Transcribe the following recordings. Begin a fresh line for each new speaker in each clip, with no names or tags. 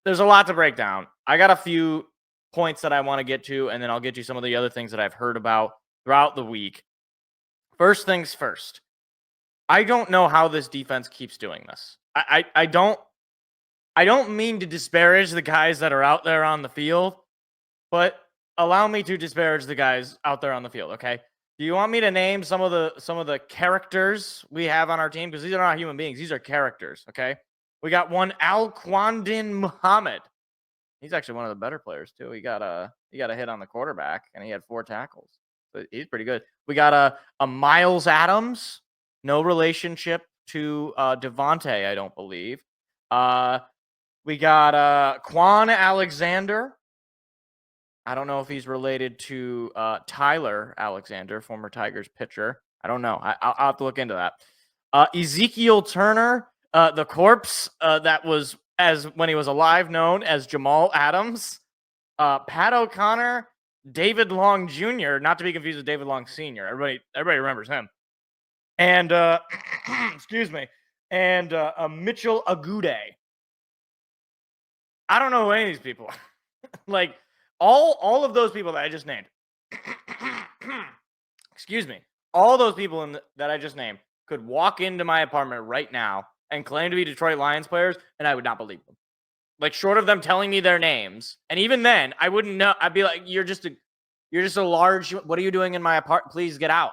there's a lot to break down. I got a few points that I want to get to, and then I'll get you some of the other things that I've heard about throughout the week. First things first. I don't know how this defense keeps doing this. I don't mean to disparage the guys that are out there on the field, but allow me to disparage the guys out there on the field, okay? Do you want me to name some of the characters we have on our team? Because these are not human beings. These are characters, okay? We got one Al-Quandin Muhammad. He's actually one of the better players, too. He got a hit on the quarterback, and he had 4 tackles. So he's pretty good. We got a Miles Adams. No relationship to Devontae, I don't believe. We got Quan Alexander. I don't know if he's related to Tyler Alexander, former Tigers pitcher. I don't know. I'll have to look into that. Ezekiel Turner, the corpse that was, as when he was alive, known as Jamal Adams. Pat O'Connor, David Long Jr., not to be confused with David Long Sr. Everybody remembers him. And excuse me, and Mitchell Agude. I don't know who any of these people are. Like all of those people that I just named. Excuse me. All those people that I just named could walk into my apartment right now and claim to be Detroit Lions players, and I would not believe them. Like, short of them telling me their names, and even then, I wouldn't know. I'd be like, "You're just a large. What are you doing in my apartment? Please get out.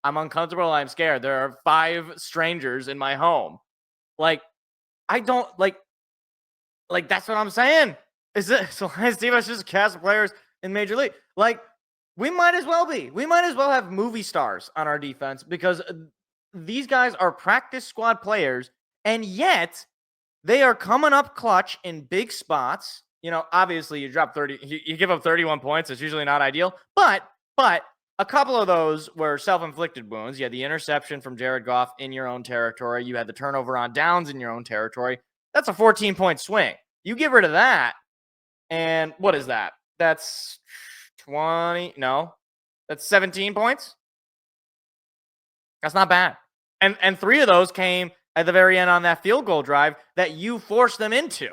I'm uncomfortable. I'm scared. There are 5 strangers in my home. Like, I don't like. That's what I'm saying. Is it so? Lions defense just a cast of players in Major League? Like, we might as well be. We might as well have movie stars on our defense because these guys are practice squad players, and yet they are coming up clutch in big spots. You know, obviously, you drop 30, you give up 31 points. It's usually not ideal, but a couple of those were self-inflicted wounds. You had the interception from Jared Goff in your own territory. You had the turnover on downs in your own territory. That's a 14-point swing. You get rid of that, and what is that? That's 20. No, that's 17 points. That's not bad. And 3 of those came at the very end on that field goal drive that you forced them into,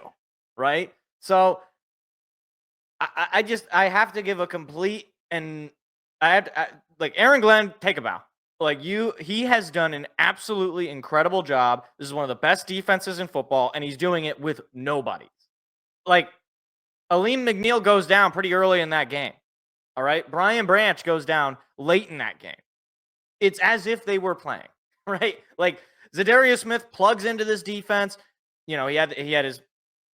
right? So I have to give a complete, and like Aaron Glenn, take a bow. Like he has done an absolutely incredible job. This is one of the best defenses in football, and he's doing it with nobody. Like, Aleem McNeil goes down pretty early in that game. All right. Brian Branch goes down late in that game. It's as if they were playing, right? Like, Zadarius Smith plugs into this defense. You know, he had his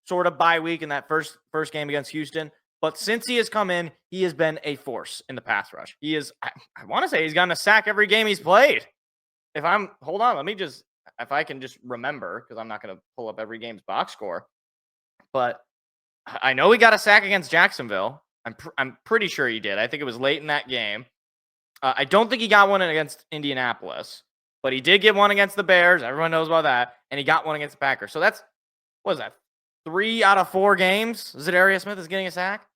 sort of bye week in that first game against Houston. But since he has come in, he has been a force in the pass rush. He is, I want to say he's gotten a sack every game he's played. Hold on, if I can just remember, because I'm not going to pull up every game's box score. But I know he got a sack against Jacksonville. I'm pretty sure he did. I think it was late in that game. I don't think he got one against Indianapolis, but he did get one against the Bears. Everyone knows about that. And he got one against the Packers. So that's, what is that? 3 out of 4 games Zadarius Smith is getting a sack.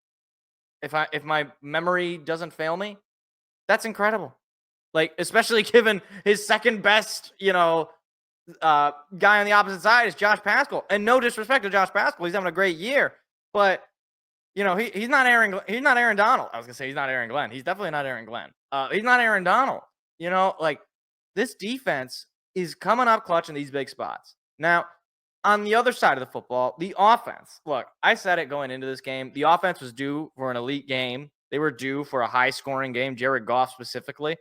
If my memory doesn't fail me, that's incredible. Like, especially given his second best, guy on the opposite side is Josh Pascal. And no disrespect to Josh Pascal, he's having a great year. But he's not Aaron Donald. I was gonna say he's not Aaron Glenn. He's definitely not Aaron Glenn. He's not Aaron Donald. Like, this defense is coming up clutch in these big spots. Now, on the other side of the football, the offense. Look, I said it going into this game. The offense was due for an elite game. They were due for a high-scoring game, Jared Goff specifically.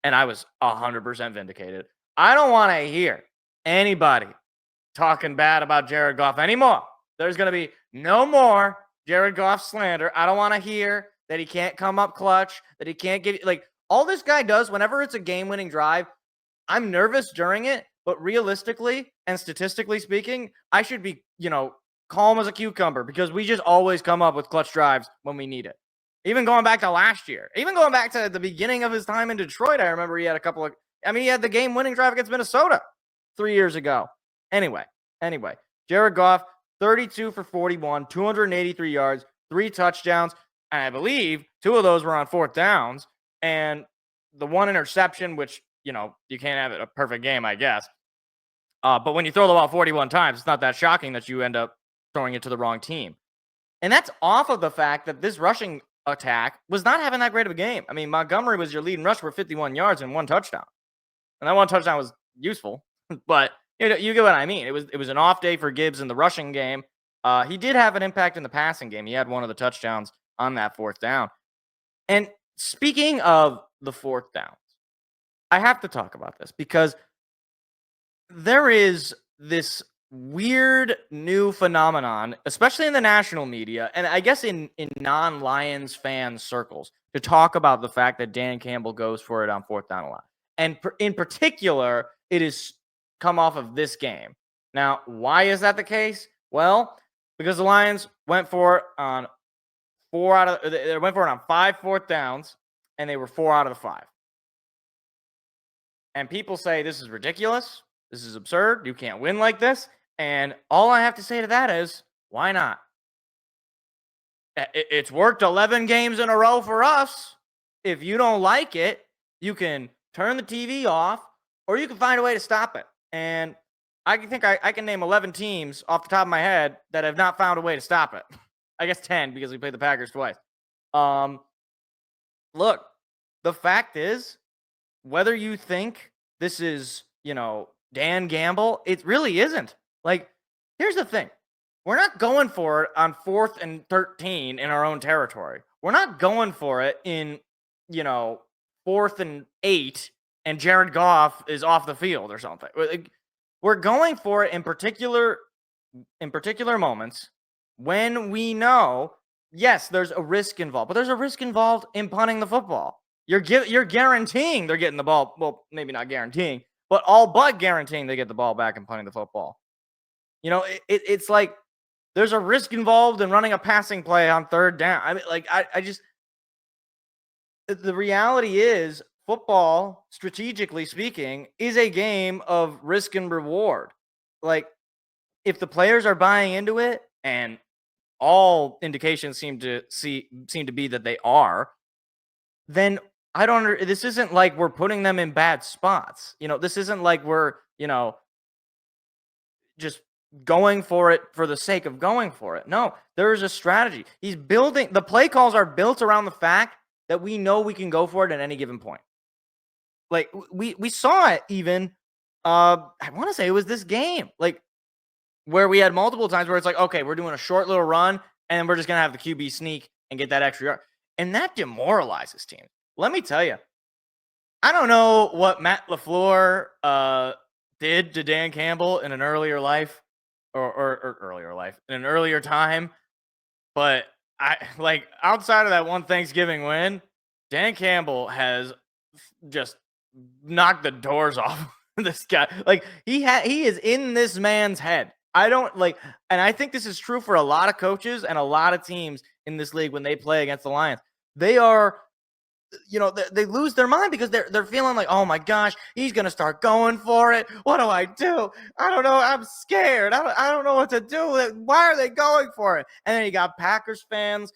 And I was 100% vindicated. I don't want to hear anybody talking bad about Jared Goff anymore. There's going to be no more Jared Goff slander. I don't want to hear that he can't come up clutch, that he can't get, like, all this guy does whenever it's a game-winning drive, I'm nervous during it, but realistically and statistically speaking, I should be, calm as a cucumber because we just always come up with clutch drives when we need it. Even going back to last year, even going back to the beginning of his time in Detroit, I remember he had he had the game-winning drive against Minnesota 3 years ago. Anyway, Jared Goff, 32 for 41, 283 yards, 3 touchdowns, and I believe 2 of those were on 4th downs, and the 1 interception, which, you can't have a perfect game, I guess. But when you throw the ball 41 times, it's not that shocking that you end up throwing it to the wrong team. And that's off of the fact that this rushing attack was not having that great of a game. I mean, Montgomery was your leading rusher for 51 yards and 1 touchdown. And that 1 touchdown was useful, but you get what I mean. It was an off day for Gibbs in the rushing game. He did have an impact in the passing game. He had one of the touchdowns on that 4th down. And speaking of the 4th downs, I have to talk about this because there is this weird new phenomenon, especially in the national media, and I guess in non-Lions fan circles, to talk about the fact that Dan Campbell goes for it on 4th down a lot. And in particular, it has come off of this game. Now, why is that the case? Well, because the Lions went for it on 5 4th downs, and they were 4 out of the 5. And people say this is ridiculous. This is absurd. You can't win like this. And all I have to say to that is, why not? It's worked 11 games in a row for us. If you don't like it, you can turn the TV off, or you can find a way to stop it. And I think I can name 11 teams off the top of my head that have not found a way to stop it. I guess 10 because we played the Packers twice. Look, the fact is, whether you think this is, Dan Campbell, it really isn't. Like, here's the thing. We're not going for it on 4th and 13 in our own territory. We're not going for it in, 4th and 8 and Jared Goff is off the field or something. We're going for it in particular moments when we know, yes, there's a risk involved, but there's a risk involved in punting the football. You're guaranteeing they're getting the ball. Well, maybe not guaranteeing, but all but guaranteeing they get the ball back and punting the football. It's like there's a risk involved in running a passing play on 3rd down. I mean, I just the reality is football, strategically speaking, is a game of risk and reward. Like, if the players are buying into it, and all indications seem to be that they are, then this isn't like we're putting them in bad spots. This isn't like we're, just going for it for the sake of going for it. No, there is a strategy. The play calls are built around the fact that we know we can go for it at any given point. Like, we saw it even, I want to say it was this game, like, where we had multiple times where it's like, okay, we're doing a short little run, and we're just going to have the QB sneak and get that extra yard. And that demoralizes teams. Let me tell you, I don't know what Matt LaFleur did to Dan Campbell in an earlier life, or earlier life, in an earlier time, but outside of that one Thanksgiving win, Dan Campbell has just knocked the doors off this guy. Like, he is in this man's head. And I think this is true for a lot of coaches and a lot of teams in this league when they play against the Lions. They are, they lose their mind because they're feeling like, oh my gosh, he's going to start going for it. What do I do? I don't know. I'm scared. I don't know what to do. Why are they going for it? And then you got Packers fans,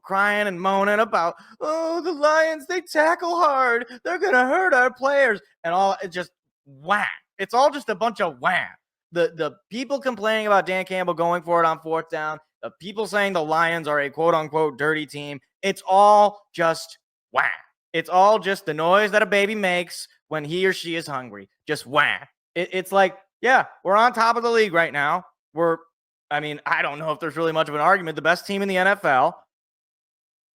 crying and moaning about, oh, the Lions, they tackle hard. They're going to hurt our players. And all, it's just wham. It's all just a bunch of wham. The people complaining about Dan Campbell going for it on 4th down, the people saying the Lions are a quote-unquote dirty team, it's all just wham. It's all just the noise that a baby makes when he or she is hungry. Just wham. It's like, yeah, we're on top of the league right now. I don't know if there's really much of an argument. The best team in the NFL.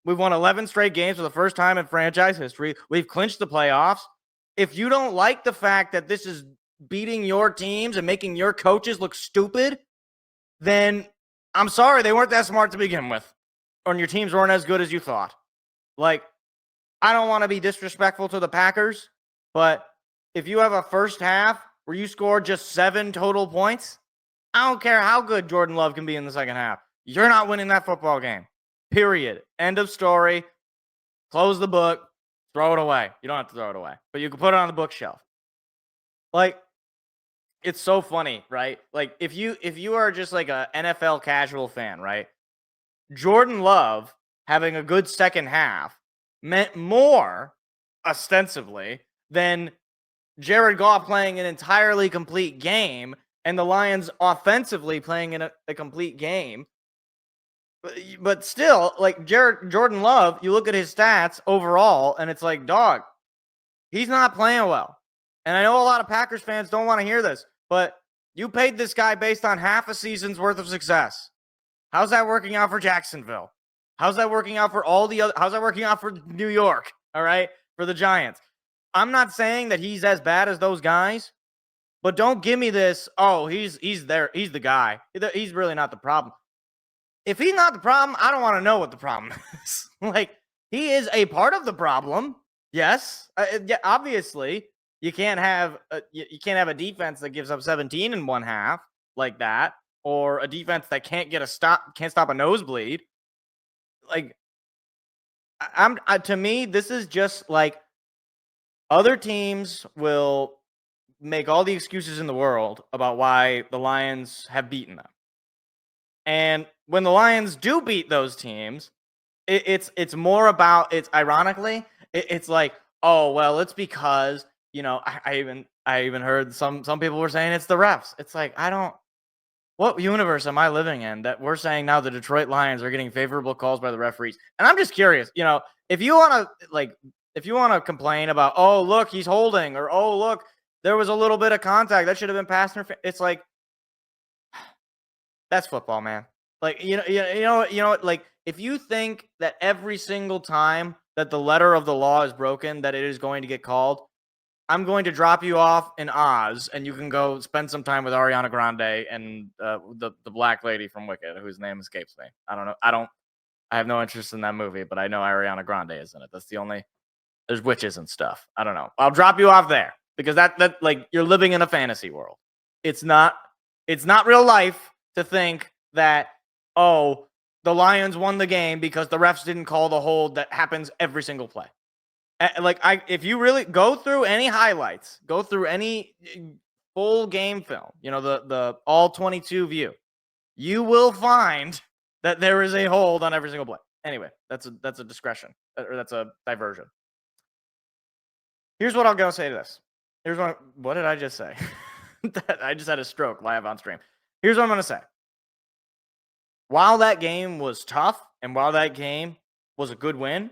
We've won 11 straight games for the first time in franchise history. We've clinched the playoffs. If you don't like the fact that this is beating your teams and making your coaches look stupid, then I'm sorry, they weren't that smart to begin with. Or your teams weren't as good as you thought. Like, I don't want to be disrespectful to the Packers, but if you have a first half where you score just 7 total points, I don't care how good Jordan Love can be in the second half. You're not winning that football game. Period. End of story. Close the book. Throw it away. You don't have to throw it away, but you can put it on the bookshelf. Like, it's so funny, right? Like, if you are just like a NFL casual fan, right? Jordan Love having a good second half meant more, ostensibly, than Jared Goff playing an entirely complete game and the Lions offensively playing in a complete game. But still, like Jordan Love, you look at his stats overall, and it's like, dog, he's not playing well. And I know a lot of Packers fans don't want to hear this, but you paid this guy based on half a season's worth of success. How's that working out for Jacksonville? How's that working out for all the other? How's that working out for New York? All right, for the Giants. I'm not saying that he's as bad as those guys, but don't give me this. Oh, he's there. He's the guy. He's really not the problem. If he's not the problem, I don't want to know what the problem is. Like, he is a part of the problem. Yes, yeah, obviously you can't have a defense that gives up 17 in one half like that, or a defense that can't stop a nosebleed. Like, to me, this is just like other teams will make all the excuses in the world about why the Lions have beaten them. And when the Lions do beat those teams, it's more about, it's ironically, it's like, oh, well, it's because, I even heard some people were saying it's the refs. It's like, what universe am I living in that we're saying now the Detroit Lions are getting favorable calls by the referees? And I'm just curious, if you want to complain about, oh, look, he's holding, or, oh, look, there was a little bit of contact that should have been passed. It's like, that's football, man. Like, like, if you think that every single time that the letter of the law is broken, that it is going to get called, I'm going to drop you off in Oz, and you can go spend some time with Ariana Grande and the black lady from Wicked, whose name escapes me. I don't know. I have no interest in that movie, but I know Ariana Grande is in it. That's the only. There's witches and stuff. I don't know. I'll drop you off there because that like, you're living in a fantasy world. It's not real life to think that, oh, the Lions won the game because the refs didn't call the hold that happens every single play. If you really go through any highlights, go through any full game film, the all 22 view, you will find that there is a hold on every single play. Anyway, that's a discretion, or that's a diversion. Here's what I'm gonna say to this. What did I just say? I just had a stroke live on stream. Here's what I'm gonna say. While that game was tough, and while that game was a good win,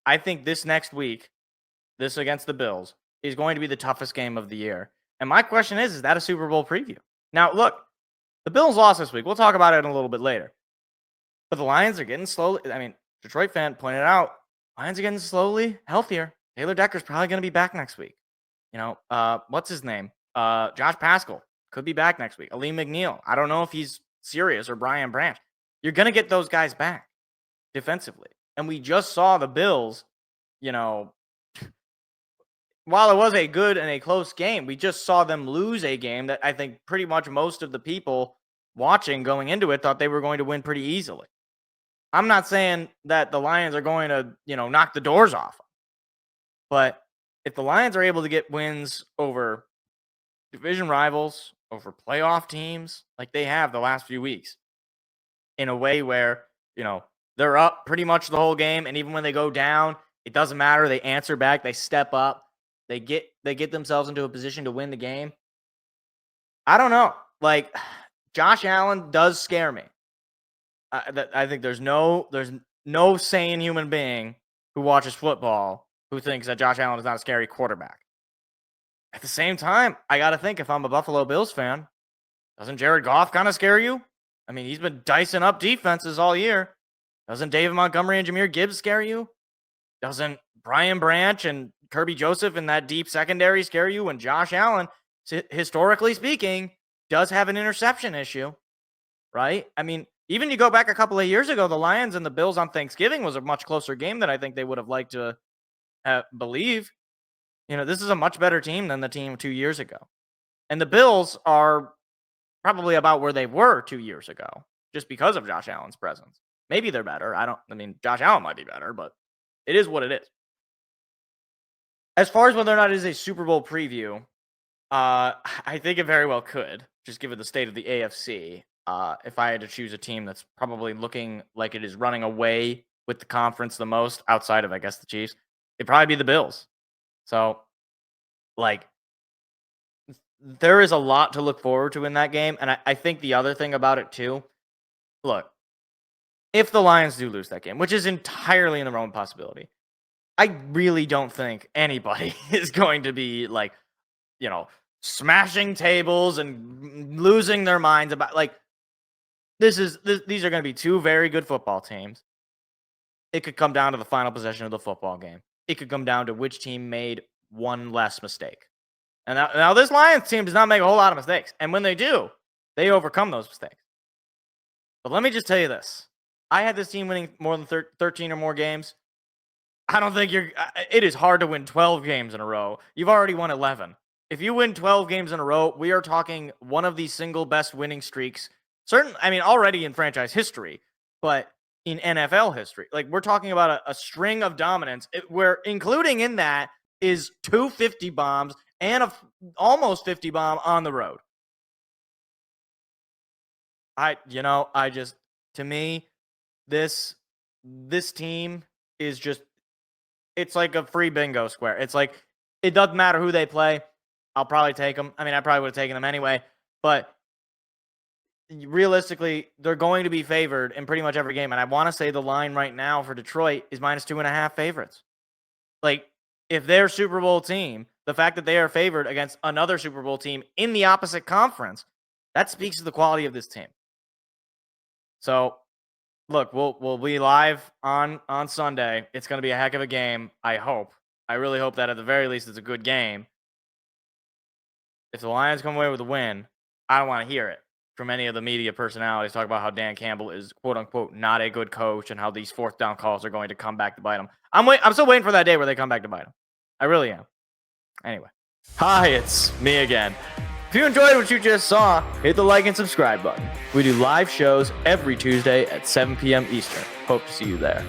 I think this next week, this against the Bills, is going to be the toughest game of the year. And my question is that a Super Bowl preview? Now, look, the Bills lost this week. We'll talk about it a little bit later. But the Lions are getting slowly. I mean, Detroit fan pointed out, Lions are getting slowly healthier. Taylor Decker's probably going to be back next week. What's his name? Josh Pascal could be back next week. Aleem McNeil. I don't know if he's serious, or Brian Branch. You're going to get those guys back defensively. And we just saw the Bills, while it was a good and a close game, we just saw them lose a game that I think pretty much most of the people watching going into it thought they were going to win pretty easily. I'm not saying that the Lions are going to, knock the doors off. But if the Lions are able to get wins over division rivals, over playoff teams, like they have the last few weeks, in a way where, they're up pretty much the whole game, and even when they go down, it doesn't matter. They answer back. They step up. They get themselves into a position to win the game. I don't know. Like, Josh Allen does scare me. I think there's no sane human being who watches football who thinks that Josh Allen is not a scary quarterback. At the same time, I got to think, if I'm a Buffalo Bills fan, doesn't Jared Goff kind of scare you? I mean, he's been dicing up defenses all year. Doesn't David Montgomery and Jahmyr Gibbs scare you? Doesn't Brian Branch and Kirby Joseph in that deep secondary scare you? When Josh Allen, historically speaking, does have an interception issue, right? I mean, even you go back a couple of years ago, the Lions and the Bills on Thanksgiving was a much closer game than I think they would have liked to believe. This is a much better team than the team 2 years ago. And the Bills are probably about where they were 2 years ago, just because of Josh Allen's presence. Maybe they're better. Josh Allen might be better, but it is what it is. As far as whether or not it is a Super Bowl preview, I think it very well could, just given the state of the AFC. If I had to choose a team that's probably looking like it is running away with the conference the most, outside of, I guess, the Chiefs, it'd probably be the Bills. So, like, there is a lot to look forward to in that game. And I think the other thing about it too, look, if the Lions do lose that game, which is entirely in the realm of possibility, I really don't think anybody is going to be like, smashing tables and losing their minds about these are going to be two very good football teams. It could come down to the final possession of the football game. It could come down to which team made one less mistake. And now this Lions team does not make a whole lot of mistakes. And when they do, they overcome those mistakes. But let me just tell you this. I had this team winning more than 13 or more games. I don't think it is hard to win 12 games in a row. You've already won 11. If you win 12 games in a row, we are talking one of the single best winning streaks. Already in franchise history, but in NFL history. Like, we're talking about a string of dominance where including in that is 2 50 bombs and almost 50 bomb on the road. To me, this team is just, it's like a free bingo square. It's like, it doesn't matter who they play. I'll probably take them. I mean, I probably would have taken them anyway, but realistically, they're going to be favored in pretty much every game. And I want to say the line right now for Detroit is -2.5 favorites. Like, if their Super Bowl team, the fact that they are favored against another Super Bowl team in the opposite conference, that speaks to the quality of this team. So, look, we'll be live on Sunday. It's going to be a heck of a game, I hope. I really hope that at the very least it's a good game. If the Lions come away with a win, I don't want to hear it from any of the media personalities talk about how Dan Campbell is, quote-unquote, not a good coach and how these fourth down calls are going to come back to bite him. I'm still waiting for that day where they come back to bite him. I really am. Anyway. Hi, it's me again. If you enjoyed what you just saw, hit the like and subscribe button. We do live shows every Tuesday at 7 p.m. Eastern. Hope to see you there.